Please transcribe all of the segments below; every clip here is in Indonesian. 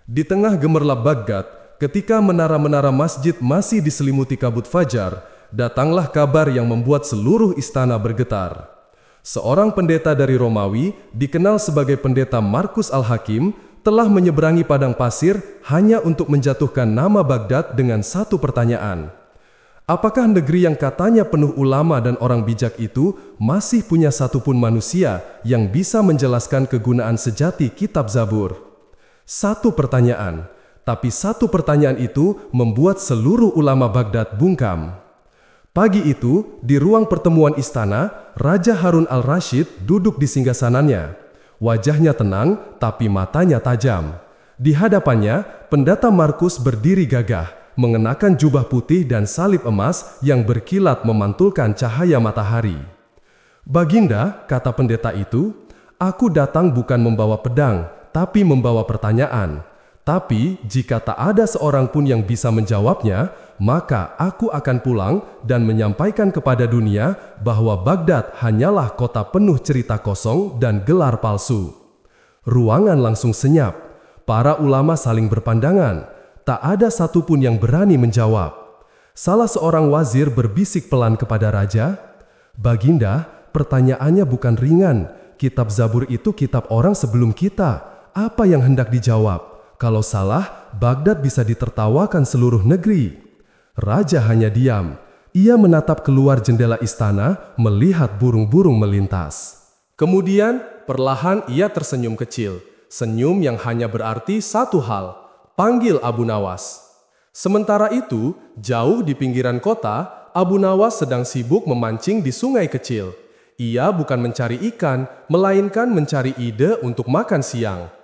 Di tengah gemerlap Baghdad, ketika menara-menara masjid masih diselimuti kabut fajar, datanglah kabar yang membuat seluruh istana bergetar. Seorang pendeta dari Romawi, dikenal sebagai pendeta Markus Al-Hakim, telah menyeberangi padang pasir hanya untuk menjatuhkan nama Baghdad dengan satu pertanyaan. Apakah negeri yang katanya penuh ulama dan orang bijak itu masih punya satupun manusia yang bisa menjelaskan kegunaan sejati kitab Zabur? Satu pertanyaan, tapi satu pertanyaan itu membuat seluruh ulama Baghdad bungkam. Pagi itu, di ruang pertemuan istana, Raja Harun al-Rashid duduk di singgasananya. Wajahnya tenang, tapi matanya tajam. Di hadapannya, pendeta Markus berdiri gagah, mengenakan jubah putih dan salib emas yang berkilat memantulkan cahaya matahari. "Baginda," kata pendeta itu, "aku datang bukan membawa pedang, tapi membawa pertanyaan. Tapi jika tak ada seorang pun yang bisa menjawabnya, maka aku akan pulang dan menyampaikan kepada dunia bahwa Baghdad hanyalah kota penuh cerita kosong dan gelar palsu." Ruangan langsung senyap. Para ulama saling berpandangan. Tak ada satupun yang berani menjawab. Salah seorang wazir berbisik pelan kepada raja, "Baginda, pertanyaannya bukan ringan. Kitab Zabur itu kitab orang sebelum kita. Apa yang hendak dijawab? Kalau salah, Baghdad bisa ditertawakan seluruh negeri." Raja hanya diam. Ia menatap keluar jendela istana, melihat burung-burung melintas. Kemudian, perlahan ia tersenyum kecil. Senyum yang hanya berarti satu hal, panggil Abu Nawas. Sementara itu, jauh di pinggiran kota, Abu Nawas sedang sibuk memancing di sungai kecil. Ia bukan mencari ikan, melainkan mencari ide untuk makan siang.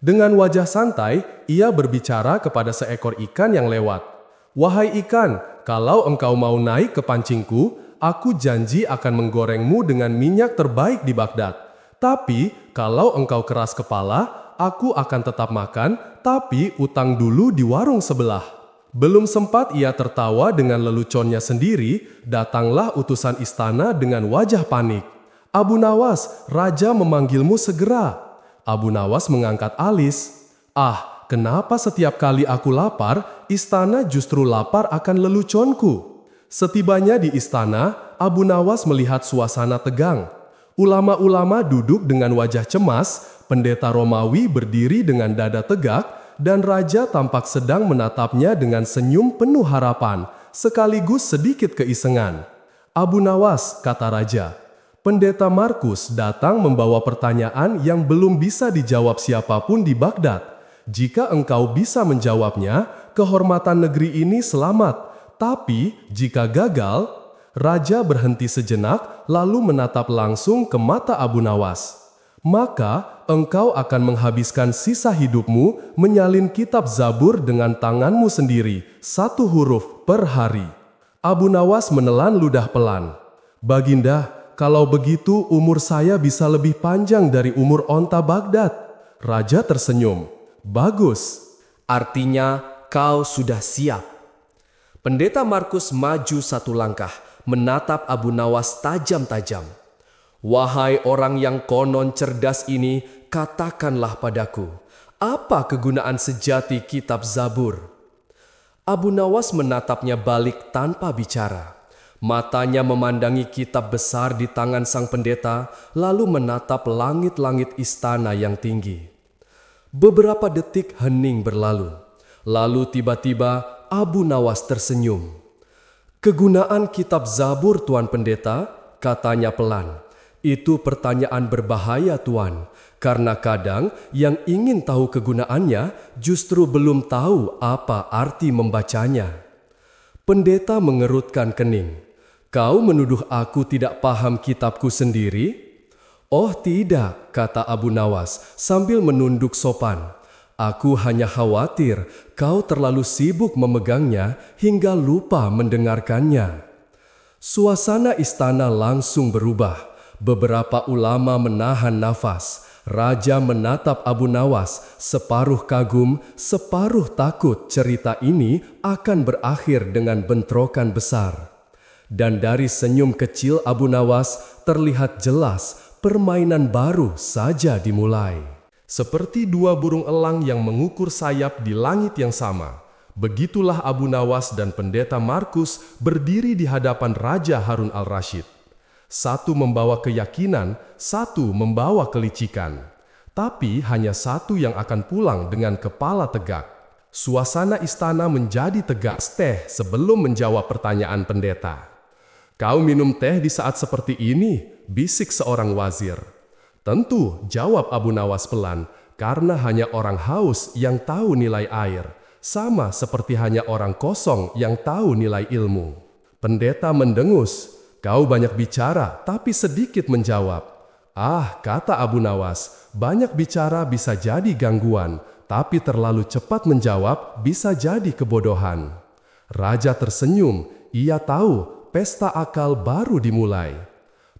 Dengan wajah santai, ia berbicara kepada seekor ikan yang lewat. "Wahai ikan, kalau engkau mau naik ke pancingku, aku janji akan menggorengmu dengan minyak terbaik di Baghdad. Tapi, kalau engkau keras kepala, aku akan tetap makan, tapi utang dulu di warung sebelah." Belum sempat ia tertawa dengan leluconnya sendiri, datanglah utusan istana dengan wajah panik. "Abu Nawas, raja memanggilmu segera." Abu Nawas mengangkat alis. "Ah, kenapa setiap kali aku lapar, istana justru lapar akan leluconku?" Setibanya di istana, Abu Nawas melihat suasana tegang. Ulama-ulama duduk dengan wajah cemas, pendeta Romawi berdiri dengan dada tegak, dan raja tampak sedang menatapnya dengan senyum penuh harapan, sekaligus sedikit keisengan. "Abu Nawas," kata raja, "pendeta Markus datang membawa pertanyaan yang belum bisa dijawab siapapun di Baghdad. Jika engkau bisa menjawabnya, kehormatan negeri ini selamat. Tapi jika gagal..." Raja berhenti sejenak, lalu menatap langsung ke mata Abu Nawas. "Maka engkau akan menghabiskan sisa hidupmu menyalin kitab Zabur dengan tanganmu sendiri, satu huruf per hari." Abu Nawas menelan ludah pelan. "Baginda, kalau begitu umur saya bisa lebih panjang dari umur onta Baghdad." Raja tersenyum. "Bagus. Artinya kau sudah siap." Pendeta Markus maju satu langkah, menatap Abu Nawas tajam-tajam. "Wahai orang yang konon cerdas ini, katakanlah padaku, apa kegunaan sejati kitab Zabur?" Abu Nawas menatapnya balik tanpa bicara. Matanya memandangi kitab besar di tangan sang pendeta, lalu menatap langit-langit istana yang tinggi. Beberapa detik hening berlalu. Lalu tiba-tiba Abu Nawas tersenyum. "Kegunaan kitab Zabur, Tuan Pendeta," katanya pelan. "Itu pertanyaan berbahaya, Tuan, karena kadang yang ingin tahu kegunaannya justru belum tahu apa arti membacanya." Pendeta mengerutkan kening. "Kau menuduh aku tidak paham kitabku sendiri?" "Oh tidak," kata Abu Nawas sambil menunduk sopan. "Aku hanya khawatir kau terlalu sibuk memegangnya hingga lupa mendengarkannya." Suasana istana langsung berubah. Beberapa ulama menahan nafas. Raja menatap Abu Nawas, separuh kagum, separuh takut cerita ini akan berakhir dengan bentrokan besar. Dan dari senyum kecil Abu Nawas terlihat jelas permainan baru saja dimulai. Seperti dua burung elang yang mengukur sayap di langit yang sama, begitulah Abu Nawas dan Pendeta Markus berdiri di hadapan Raja Harun al-Rasyid. Satu membawa keyakinan, satu membawa kelicikan. Tapi hanya satu yang akan pulang dengan kepala tegak. Suasana istana menjadi tegak teh sebelum menjawab pertanyaan pendeta. "Kau minum teh di saat seperti ini?" bisik seorang wazir. "Tentu," jawab Abu Nawas pelan, "karena hanya orang haus yang tahu nilai air, sama seperti hanya orang kosong yang tahu nilai ilmu." Pendeta mendengus, "Kau banyak bicara, tapi sedikit menjawab." "Ah," kata Abu Nawas, "banyak bicara bisa jadi gangguan, tapi terlalu cepat menjawab bisa jadi kebodohan." Raja tersenyum, ia tahu pesta akal baru dimulai.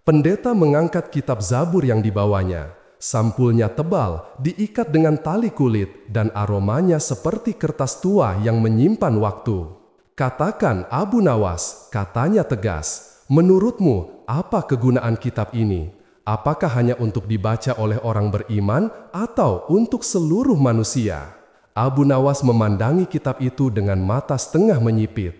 Pendeta mengangkat kitab Zabur yang dibawanya. Sampulnya tebal, diikat dengan tali kulit, dan aromanya seperti kertas tua yang menyimpan waktu. "Katakan, Abu Nawas," katanya tegas, "menurutmu apa kegunaan kitab ini? Apakah hanya untuk dibaca oleh orang beriman atau untuk seluruh manusia?" Abu Nawas memandangi kitab itu dengan mata setengah menyipit.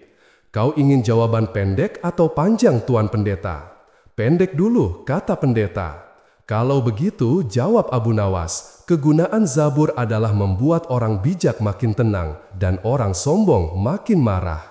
"Kau ingin jawaban pendek atau panjang, Tuan Pendeta?" "Pendek dulu," kata pendeta. "Kalau begitu," jawab Abu Nawas, "kegunaan Zabur adalah membuat orang bijak makin tenang dan orang sombong makin marah."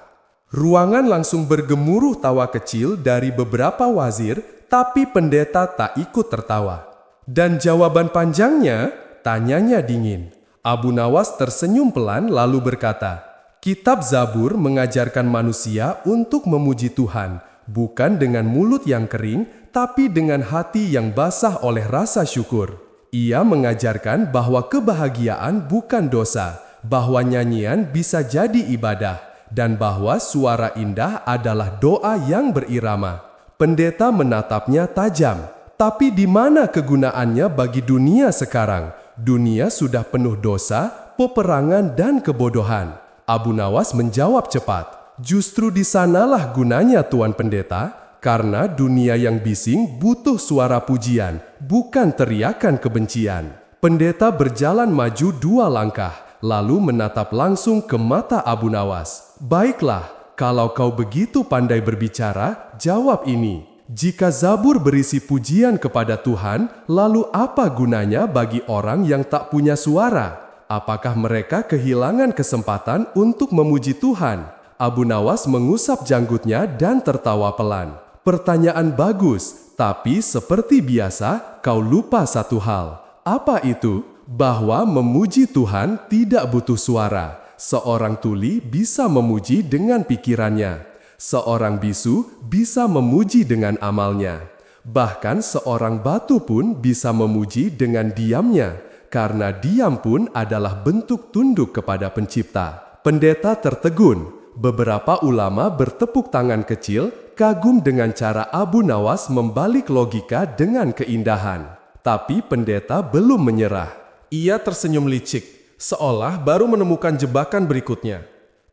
Ruangan langsung bergemuruh tawa kecil dari beberapa wazir, tapi pendeta tak ikut tertawa. "Dan jawaban panjangnya?" tanyanya dingin. Abu Nawas tersenyum pelan lalu berkata, "Kitab Zabur mengajarkan manusia untuk memuji Tuhan, bukan dengan mulut yang kering, tapi dengan hati yang basah oleh rasa syukur. Ia mengajarkan bahwa kebahagiaan bukan dosa, bahwa nyanyian bisa jadi ibadah, dan bahwa suara indah adalah doa yang berirama." Pendeta menatapnya tajam. "Tapi di mana kegunaannya bagi dunia sekarang? Dunia sudah penuh dosa, peperangan, dan kebodohan." Abu Nawas menjawab cepat, "Justru di sanalah gunanya, Tuan Pendeta, karena dunia yang bising butuh suara pujian, bukan teriakan kebencian." Pendeta berjalan maju 2 langkah, lalu menatap langsung ke mata Abu Nawas. "Baiklah. Kalau kau begitu pandai berbicara, jawab ini. Jika Zabur berisi pujian kepada Tuhan, lalu apa gunanya bagi orang yang tak punya suara? Apakah mereka kehilangan kesempatan untuk memuji Tuhan?" Abu Nawas mengusap janggutnya dan tertawa pelan. "Pertanyaan bagus, tapi seperti biasa kau lupa satu hal." "Apa itu?" "Bahwa memuji Tuhan tidak butuh suara. Seorang tuli bisa memuji dengan pikirannya. Seorang bisu bisa memuji dengan amalnya. Bahkan seorang batu pun bisa memuji dengan diamnya, karena diam pun adalah bentuk tunduk kepada Pencipta." Pendeta tertegun. Beberapa ulama bertepuk tangan kecil, kagum dengan cara Abu Nawas membalik logika dengan keindahan. Tapi pendeta belum menyerah. Ia tersenyum licik, seolah baru menemukan jebakan berikutnya.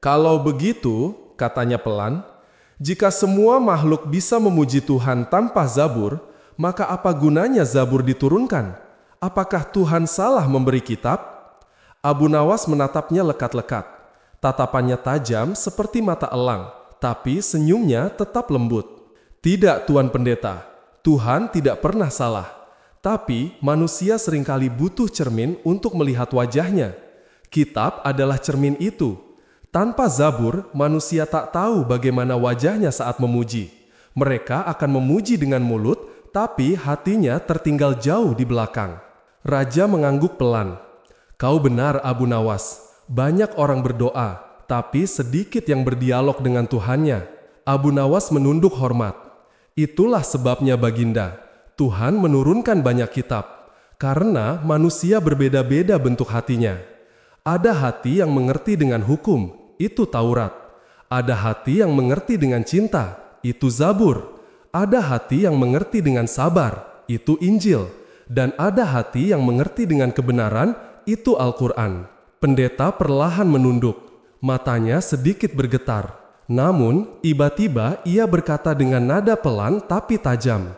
"Kalau begitu," katanya pelan, "jika semua makhluk bisa memuji Tuhan tanpa Zabur, maka apa gunanya Zabur diturunkan? Apakah Tuhan salah memberi kitab?" Abu Nawas menatapnya lekat-lekat. Tatapannya tajam seperti mata elang, tapi senyumnya tetap lembut. "Tidak, Tuan Pendeta, Tuhan tidak pernah salah. Tapi manusia seringkali butuh cermin untuk melihat wajahnya. Kitab adalah cermin itu. Tanpa Zabur, manusia tak tahu bagaimana wajahnya saat memuji. Mereka akan memuji dengan mulut, tapi hatinya tertinggal jauh di belakang." Raja mengangguk pelan. "Kau benar, Abu Nawas. Banyak orang berdoa, tapi sedikit yang berdialog dengan Tuhannya." Abu Nawas menunduk hormat. "Itulah sebabnya, Baginda, Tuhan menurunkan banyak kitab, karena manusia berbeda-beda bentuk hatinya. Ada hati yang mengerti dengan hukum, itu Taurat. Ada hati yang mengerti dengan cinta, itu Zabur. Ada hati yang mengerti dengan sabar, itu Injil. Dan ada hati yang mengerti dengan kebenaran, itu Al-Quran." Pendeta perlahan menunduk, matanya sedikit bergetar. Namun, tiba-tiba ia berkata dengan nada pelan tapi tajam,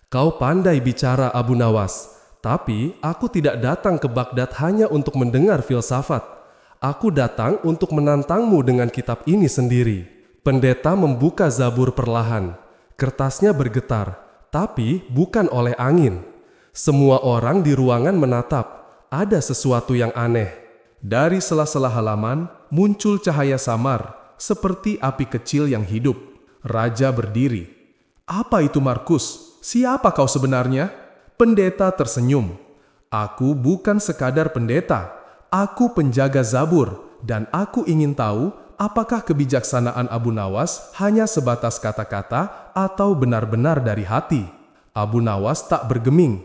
"Kau pandai bicara, Abu Nawas, Tapi aku tidak datang ke Baghdad hanya untuk mendengar filsafat. Aku datang untuk menantangmu dengan kitab ini sendiri. Pendeta membuka Zabur perlahan. Kertasnya bergetar, tapi bukan oleh angin. Semua orang di ruangan menatap. Ada sesuatu yang aneh. Dari sela-sela halaman muncul cahaya samar, seperti api kecil yang hidup. Raja berdiri. "Apa itu, Markus? Siapa kau sebenarnya?" Pendeta tersenyum. "Aku bukan sekadar pendeta. Aku penjaga Zabur, dan aku ingin tahu apakah kebijaksanaan Abu Nawas hanya sebatas kata-kata atau benar-benar dari hati." Abu Nawas tak bergeming.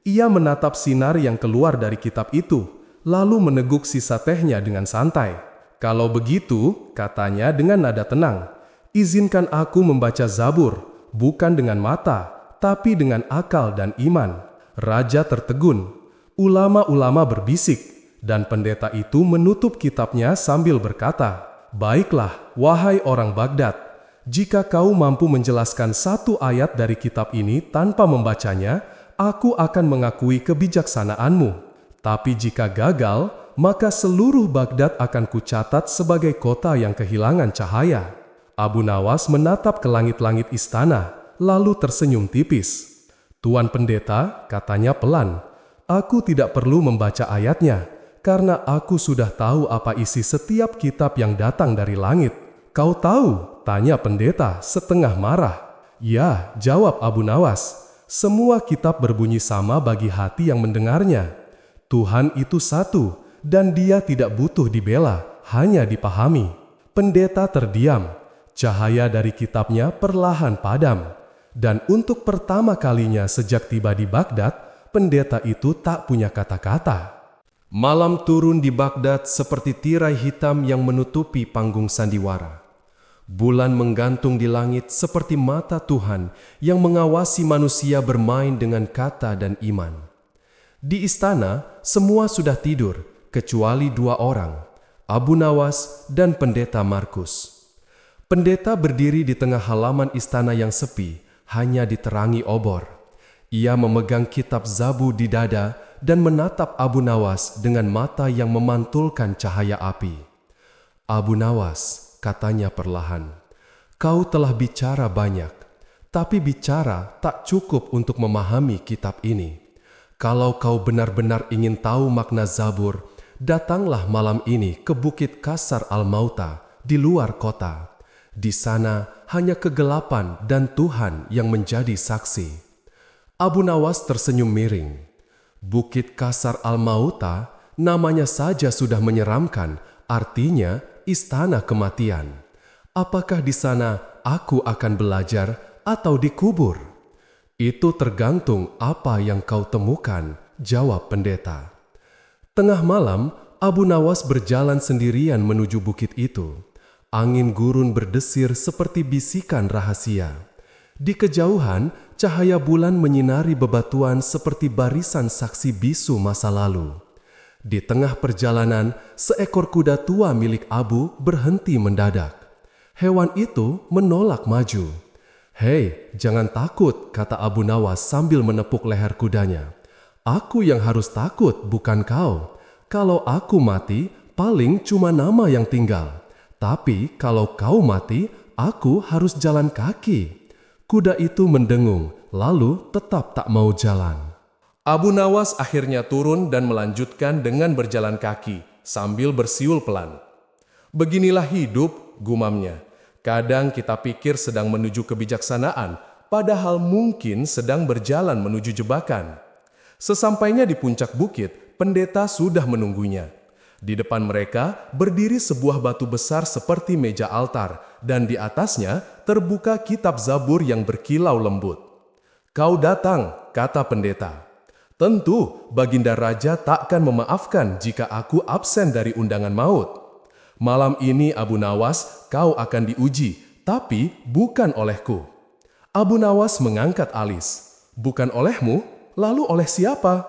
Ia menatap sinar yang keluar dari kitab itu, lalu meneguk sisa tehnya dengan santai. "Kalau begitu," katanya dengan nada tenang, "izinkan aku membaca Zabur, bukan dengan mata, tapi dengan akal dan iman." Raja tertegun. Ulama-ulama berbisik, dan pendeta itu menutup kitabnya sambil berkata, "Baiklah, wahai orang Baghdad, jika kau mampu menjelaskan satu ayat dari kitab ini tanpa membacanya, aku akan mengakui kebijaksanaanmu. Tapi jika gagal, maka seluruh Baghdad akan kucatat sebagai kota yang kehilangan cahaya." Abu Nawas menatap ke langit-langit istana, lalu tersenyum tipis. "Tuan pendeta," katanya pelan, "aku tidak perlu membaca ayatnya, karena aku sudah tahu apa isi setiap kitab yang datang dari langit." "Kau tahu?" tanya pendeta setengah marah. "Ya," jawab Abu Nawas, "semua kitab berbunyi sama bagi hati yang mendengarnya. Tuhan itu satu, dan Dia tidak butuh dibela, hanya dipahami." Pendeta terdiam. Cahaya dari kitabnya perlahan padam. Dan untuk pertama kalinya sejak tiba di Baghdad, pendeta itu tak punya kata-kata. Malam turun di Baghdad seperti tirai hitam yang menutupi panggung sandiwara. Bulan menggantung di langit seperti mata Tuhan yang mengawasi manusia bermain dengan kata dan iman. Di istana, semua sudah tidur, kecuali dua orang, Abu Nawas dan pendeta Markus. Pendeta berdiri di tengah halaman istana yang sepi, hanya diterangi obor. Ia memegang kitab Zabur di dada dan menatap Abu Nawas dengan mata yang memantulkan cahaya api. "Abu Nawas," katanya perlahan, "kau telah bicara banyak, tapi bicara tak cukup untuk memahami kitab ini. Kalau kau benar-benar ingin tahu makna Zabur, datanglah malam ini ke Bukit Kasar Al-Mauta di luar kota. Di sana hanya kegelapan dan Tuhan yang menjadi saksi." Abu Nawas tersenyum miring. Bukit Kasar Al-Mauta, namanya saja sudah menyeramkan, artinya istana kematian. "Apakah di sana aku akan belajar atau dikubur?" "Itu tergantung apa yang kau temukan," jawab pendeta. Tengah malam, Abu Nawas berjalan sendirian menuju bukit itu. Angin gurun berdesir seperti bisikan rahasia. Di kejauhan, cahaya bulan menyinari bebatuan seperti barisan saksi bisu masa lalu. Di tengah perjalanan, seekor kuda tua milik Abu berhenti mendadak. Hewan itu menolak maju. "Hei, jangan takut," kata Abu Nawas sambil menepuk leher kudanya. "Aku yang harus takut, bukan kau. Kalau aku mati, paling cuma nama yang tinggal. Tapi kalau kau mati, aku harus jalan kaki." Kuda itu mendengung, lalu tetap tak mau jalan. Abu Nawas akhirnya turun dan melanjutkan dengan berjalan kaki, sambil bersiul pelan. "Beginilah hidup," gumamnya. "Kadang kita pikir sedang menuju kebijaksanaan, padahal mungkin sedang berjalan menuju jebakan." Sesampainya di puncak bukit, pendeta sudah menunggunya. Di depan mereka berdiri sebuah batu besar seperti meja altar, dan di atasnya terbuka kitab Zabur yang berkilau lembut. "Kau datang," kata pendeta. "Tentu, Baginda Raja takkan memaafkan jika aku absen dari undangan maut. Malam ini Abu Nawas, kau akan diuji, tapi bukan olehku." Abu Nawas mengangkat alis. "Bukan olehmu? Lalu oleh siapa?"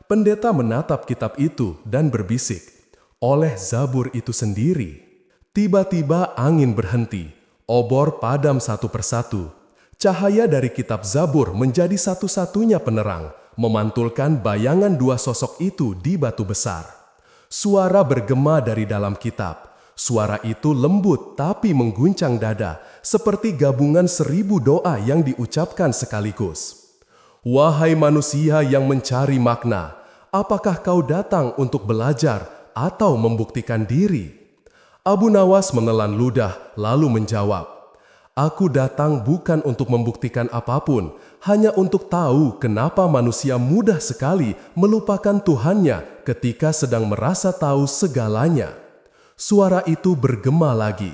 Pendeta menatap kitab itu dan berbisik, "Oleh Zabur itu sendiri." Tiba-tiba angin berhenti, obor padam satu persatu. Cahaya dari kitab Zabur menjadi satu-satunya penerang, memantulkan bayangan dua sosok itu di batu besar. Suara bergema dari dalam kitab. Suara itu lembut tapi mengguncang dada, seperti gabungan 1000 doa yang diucapkan sekaligus. Wahai manusia yang mencari makna, apakah kau datang untuk belajar atau membuktikan diri? Abu Nawas menelan ludah lalu menjawab, Aku datang bukan untuk membuktikan apapun, hanya untuk tahu kenapa manusia mudah sekali melupakan Tuhannya ketika sedang merasa tahu segalanya. Suara itu bergema lagi.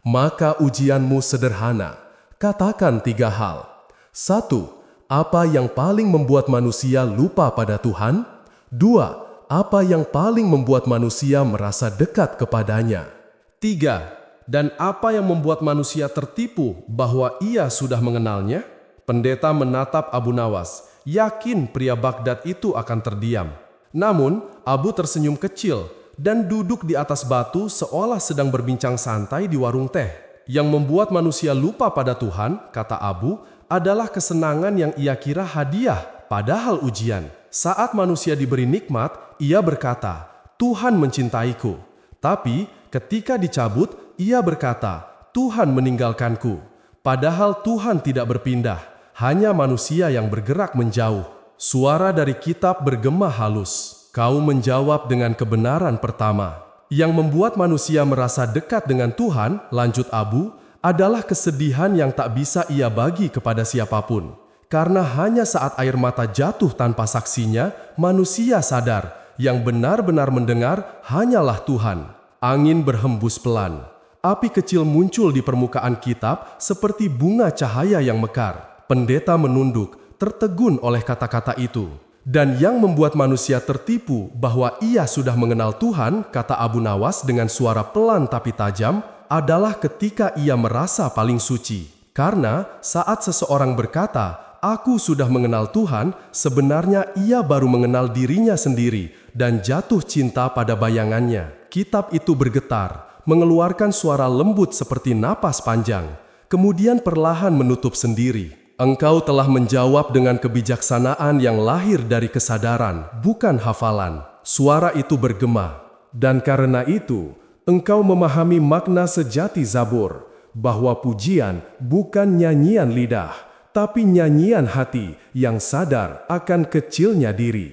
Maka ujianmu sederhana. Katakan 3 hal. 1. Apa yang paling membuat manusia lupa pada Tuhan? 2. Apa yang paling membuat manusia merasa dekat kepadanya? 3. Dan apa yang membuat manusia tertipu bahwa ia sudah mengenalnya? Pendeta menatap Abu Nawas, yakin pria Baghdad itu akan terdiam. Namun, Abu tersenyum kecil dan duduk di atas batu seolah sedang berbincang santai di warung teh. Yang membuat manusia lupa pada Tuhan, kata Abu, adalah kesenangan yang ia kira hadiah, padahal ujian. Saat manusia diberi nikmat, ia berkata, Tuhan mencintaiku. Tapi ketika dicabut, ia berkata, Tuhan meninggalkanku. Padahal Tuhan tidak berpindah, hanya manusia yang bergerak menjauh. Suara dari kitab bergema halus. Kau menjawab dengan kebenaran pertama. Yang membuat manusia merasa dekat dengan Tuhan, lanjut Abu, adalah kesedihan yang tak bisa ia bagi kepada siapapun. Karena hanya saat air mata jatuh tanpa saksinya, manusia sadar, yang benar-benar mendengar hanyalah Tuhan. Angin berhembus pelan. Api kecil muncul di permukaan kitab seperti bunga cahaya yang mekar. Pendeta menunduk, tertegun oleh kata-kata itu. Dan yang membuat manusia tertipu bahwa ia sudah mengenal Tuhan, kata Abu Nawas dengan suara pelan tapi tajam, adalah ketika ia merasa paling suci. Karena saat seseorang berkata, Aku sudah mengenal Tuhan, sebenarnya ia baru mengenal dirinya sendiri dan jatuh cinta pada bayangannya. Kitab itu bergetar, mengeluarkan suara lembut seperti napas panjang, kemudian perlahan menutup sendiri. Engkau telah menjawab dengan kebijaksanaan yang lahir dari kesadaran, bukan hafalan. Suara itu bergema. Dan karena itu, engkau memahami makna sejati Zabur, bahwa pujian bukan nyanyian lidah, tapi nyanyian hati yang sadar akan kecilnya diri.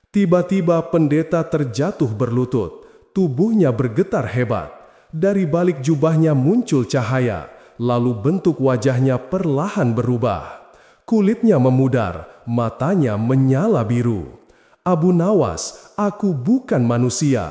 Tiba-tiba pendeta terjatuh berlutut, tubuhnya bergetar hebat. Dari balik jubahnya muncul cahaya. Lalu bentuk wajahnya perlahan berubah. Kulitnya memudar, matanya menyala biru. Abu Nawas, aku bukan manusia.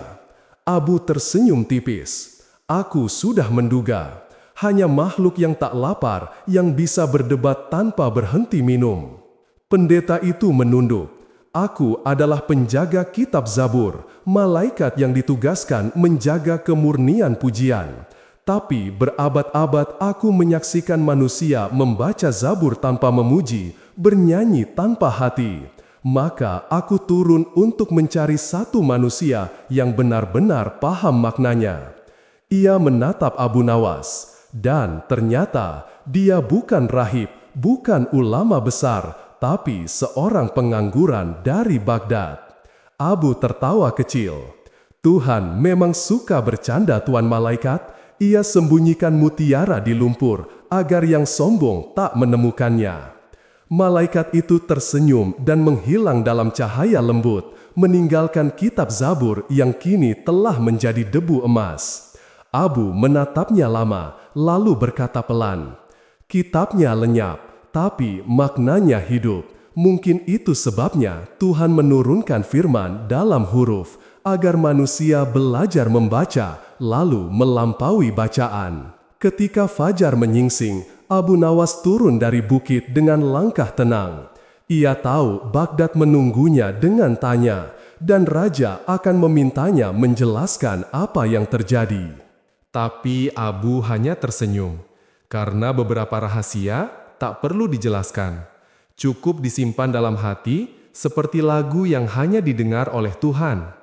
Abu tersenyum tipis. Aku sudah menduga. Hanya makhluk yang tak lapar yang bisa berdebat tanpa berhenti minum. Pendeta itu menunduk. Aku adalah penjaga kitab Zabur, malaikat yang ditugaskan menjaga kemurnian pujian. Tapi berabad-abad aku menyaksikan manusia membaca Zabur tanpa memuji, bernyanyi tanpa hati. Maka aku turun untuk mencari satu manusia yang benar-benar paham maknanya. Ia menatap Abu Nawas, dan ternyata dia bukan rahib, bukan ulama besar, tapi seorang pengangguran dari Baghdad. Abu tertawa kecil. Tuhan memang suka bercanda, Tuan Malaikat. Ia sembunyikan mutiara di lumpur agar yang sombong tak menemukannya. Malaikat itu tersenyum dan menghilang dalam cahaya lembut, meninggalkan kitab Zabur yang kini telah menjadi debu emas. Abu menatapnya lama, lalu berkata pelan, Kitabnya lenyap, tapi maknanya hidup. Mungkin itu sebabnya Tuhan menurunkan firman dalam huruf, agar manusia belajar membaca, lalu melampaui bacaan. Ketika fajar menyingsing, Abu Nawas turun dari bukit dengan langkah tenang. Ia tahu Baghdad menunggunya dengan tanya, dan raja akan memintanya menjelaskan apa yang terjadi. Tapi Abu hanya tersenyum, karena beberapa rahasia tak perlu dijelaskan. Cukup disimpan dalam hati, seperti lagu yang hanya didengar oleh Tuhan.